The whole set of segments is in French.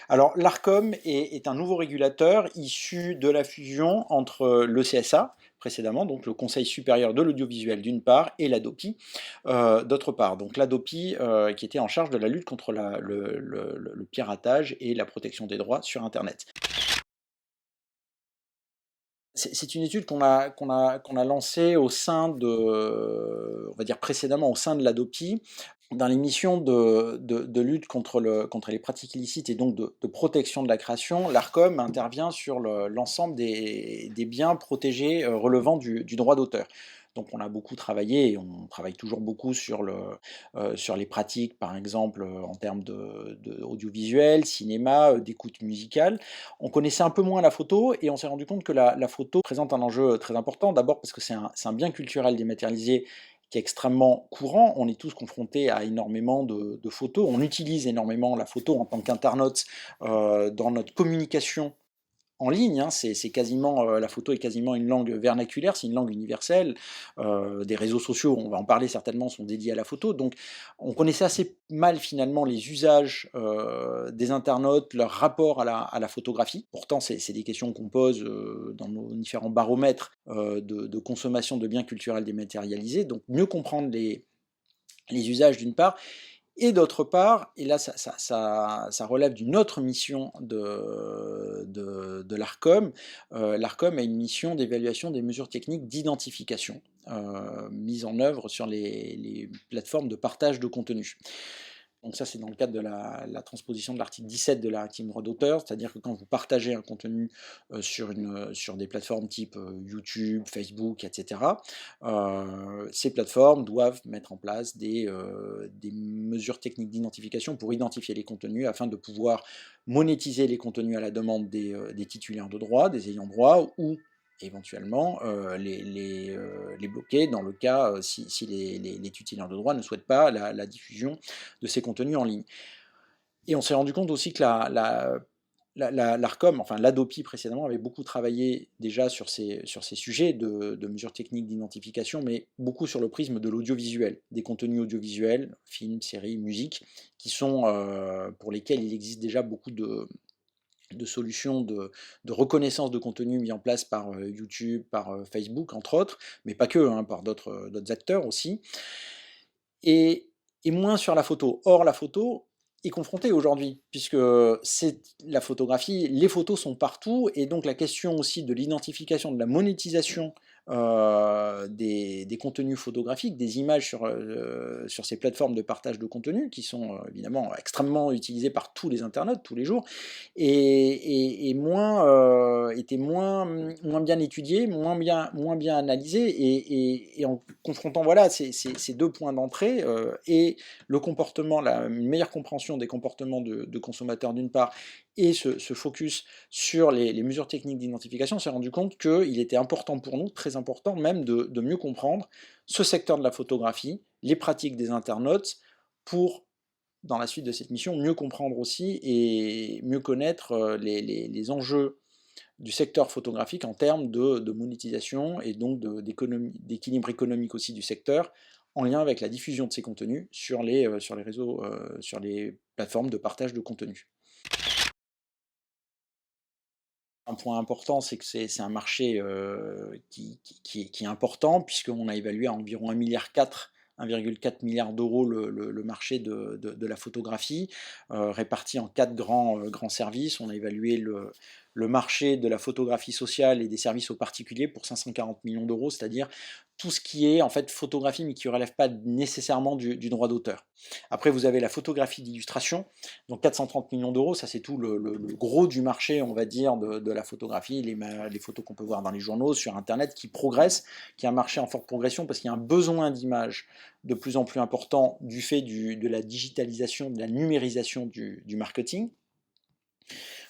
Alors, l'Arcom est un nouveau régulateur issu de la fusion entre le CSA, précédemment, donc le Conseil supérieur de l'audiovisuel d'une part, et l'ADOPI d'autre part. Donc l'ADOPI qui était en charge de la lutte contre le piratage et la protection des droits sur Internet. C'est une étude qu'on a lancée au sein on va dire précédemment au sein de l'ADOPI, dans les missions de lutte contre les pratiques illicites et donc de protection de la création. L'Arcom intervient sur l'ensemble des biens protégés relevant du droit d'auteur. Donc on a beaucoup travaillé et on travaille toujours beaucoup sur les pratiques, par exemple, en termes audiovisuel, cinéma, d'écoute musicale. On connaissait un peu moins la photo et on s'est rendu compte que la photo présente un enjeu très important. D'abord parce que c'est un bien culturel dématérialisé qui est extrêmement courant. On est tous confrontés à énormément de photos. On utilise énormément la photo en tant qu'internaute dans notre communication en ligne, hein. C'est quasiment, la photo est quasiment une langue vernaculaire, c'est une langue universelle. Des réseaux sociaux, on va en parler certainement, sont dédiés à la photo. Donc on connaissait assez mal finalement les usages des internautes, leur rapport à la photographie. Pourtant c'est des questions qu'on pose dans nos différents baromètres de consommation de biens culturels dématérialisés. Donc mieux comprendre les usages d'une part, et d'autre part, et là ça relève d'une autre mission de l'Arcom. L'Arcom a une mission d'évaluation des mesures techniques d'identification mises en œuvre sur les plateformes de partage de contenu. Donc ça, c'est dans le cadre de la transposition de l'article 17 de la directive droit d'auteur, c'est-à-dire que quand vous partagez un contenu sur des plateformes type YouTube, Facebook, etc., ces plateformes doivent mettre en place des mesures techniques d'identification pour identifier les contenus afin de pouvoir monétiser les contenus à la demande des titulaires de droit, des ayants droit, ou éventuellement les bloquer dans le cas si les titulaires de droit ne souhaitent pas la diffusion de ces contenus en ligne. Et on s'est rendu compte aussi que l'Arcom, enfin l'ADOPI précédemment, avait beaucoup travaillé déjà sur ces sujets de mesures techniques d'identification, mais beaucoup sur le prisme de l'audiovisuel, des contenus audiovisuels, films, séries, musique, pour lesquels il existe déjà beaucoup de solutions de reconnaissance de contenu mis en place par YouTube, par Facebook, entre autres, mais pas que, hein, par d'autres acteurs aussi, et, et moins sur la photo. Or, la photo est confrontée aujourd'hui, puisque c'est la photographie, les photos sont partout, et donc la question aussi de l'identification, de la monétisation des contenus photographiques, des images sur ces plateformes de partage de contenu, qui sont évidemment extrêmement utilisées par tous les internautes, tous les jours, était moins bien étudié, moins bien analysé, et en confrontant voilà, ces deux points d'entrée, et le comportement, une meilleure compréhension des comportements de consommateurs d'une part, et ce focus sur les mesures techniques d'identification, on s'est rendu compte qu'il était important pour nous, très important même, de mieux comprendre ce secteur de la photographie, les pratiques des internautes, pour, dans la suite de cette mission, mieux comprendre aussi et mieux connaître les enjeux du secteur photographique en termes de monétisation et donc d'équilibre économique aussi du secteur, en lien avec la diffusion de ces contenus sur les réseaux, sur les plateformes de partage de contenus. Un point important, c'est que c'est un marché qui est important, puisqu'on a évalué à environ 1,4 milliard d'euros le marché de la photographie, réparti en 4 grands services. On a évalué le marché de la photographie sociale et des services aux particuliers pour 540 millions d'euros, c'est-à-dire tout ce qui est en fait photographie, mais qui ne relève pas nécessairement du droit d'auteur. Après, vous avez la photographie d'illustration, donc 430 millions d'euros, ça c'est tout le gros du marché, on va dire, de la photographie, les photos qu'on peut voir dans les journaux, sur Internet, qui progresse, qui est un marché en forte progression, parce qu'il y a un besoin d'images de plus en plus important du fait de la digitalisation, de la numérisation du marketing.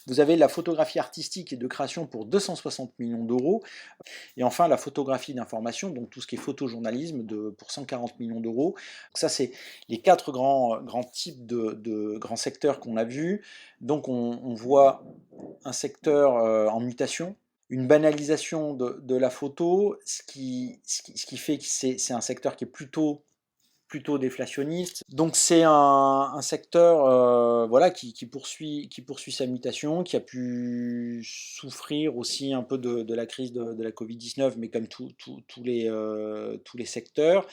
Vous avez la photographie artistique et de création pour 260 millions d'euros. Et enfin, la photographie d'information, donc tout ce qui est photojournalisme, pour 140 millions d'euros. Donc ça, c'est les quatre grands types de grands secteurs qu'on a vus. Donc on voit un secteur en mutation, une banalisation de la photo, ce qui fait que c'est un secteur qui est plutôt plutôt déflationniste. Donc c'est un secteur voilà, qui poursuit sa mutation, qui a pu souffrir aussi un peu de la crise de la Covid-19, mais comme tous les secteurs.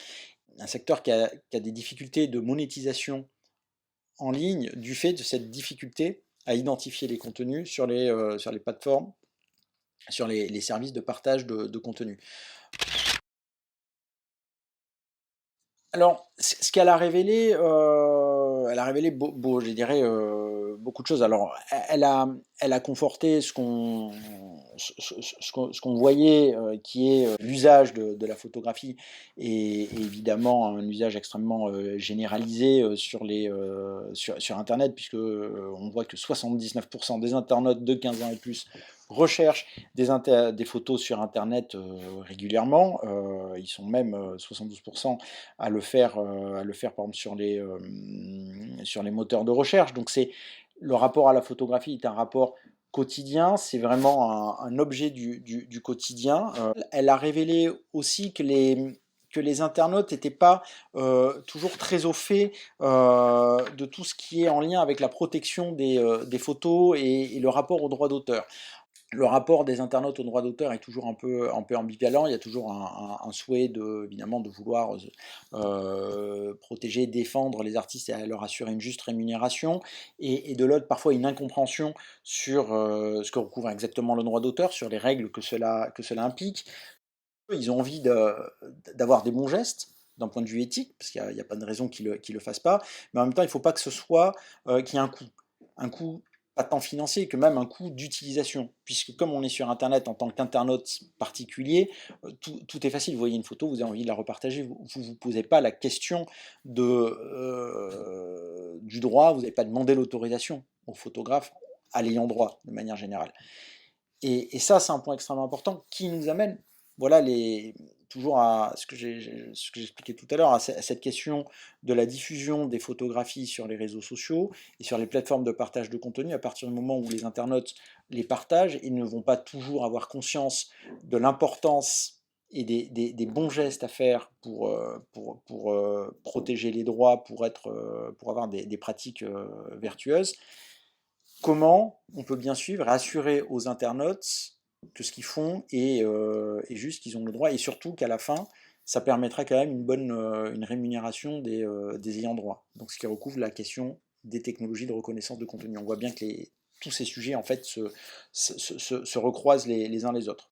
Un secteur qui a des difficultés de monétisation en ligne du fait de cette difficulté à identifier les contenus sur les plateformes, sur les services de partage de contenu. Alors, ce qu'elle elle a révélé je dirais, beaucoup de choses. Alors, elle a conforté ce qu'on voyait, qui est l'usage de la photographie et évidemment un usage extrêmement généralisé sur Internet, puisque on voit que 79% des internautes de 15 ans et plus recherchent des photos sur Internet régulièrement. Ils sont même 72% à le faire par exemple sur les moteurs de recherche. Donc le rapport à la photographie est un rapport quotidien, c'est vraiment un objet du quotidien. Elle a révélé aussi que les internautes n'étaient pas toujours très au fait de tout ce qui est en lien avec la protection des photos et le rapport aux droits d'auteur. Le rapport des internautes aux droits d'auteur est toujours un peu ambivalent. Il y a toujours un souhait évidemment de vouloir protéger, défendre les artistes et leur assurer une juste rémunération. Et de l'autre, parfois une incompréhension sur ce que recouvre exactement le droit d'auteur, sur les règles que cela implique. Ils ont envie d'avoir des bons gestes d'un point de vue éthique, parce qu'il n'y a pas de raison qu'ils le fassent pas, mais en même temps, il ne faut pas que ce soit qu'il y ait un coût. Un coût pas tant financier que même un coût d'utilisation, puisque comme on est sur Internet en tant qu'internaute particulier, tout est facile. Vous voyez une photo, vous avez envie de la repartager, vous ne vous posez pas la question du droit, vous n'avez pas demandé l'autorisation au photographe, à l'ayant droit, de manière générale. Et ça, c'est un point extrêmement important qui nous amène, voilà, toujours à ce que j'expliquais tout à l'heure, à cette question de la diffusion des photographies sur les réseaux sociaux et sur les plateformes de partage de contenu. À partir du moment où les internautes les partagent, ils ne vont pas toujours avoir conscience de l'importance et des bons gestes à faire pour protéger les droits, pour avoir des pratiques vertueuses. Comment on peut bien suivre et assurer aux internautes que ce qu'ils font est juste, qu'ils ont le droit, et surtout qu'à la fin, ça permettra quand même une rémunération des ayants droit. Donc ce qui recouvre la question des technologies de reconnaissance de contenu. On voit bien que tous ces sujets en fait se recroisent les uns les autres.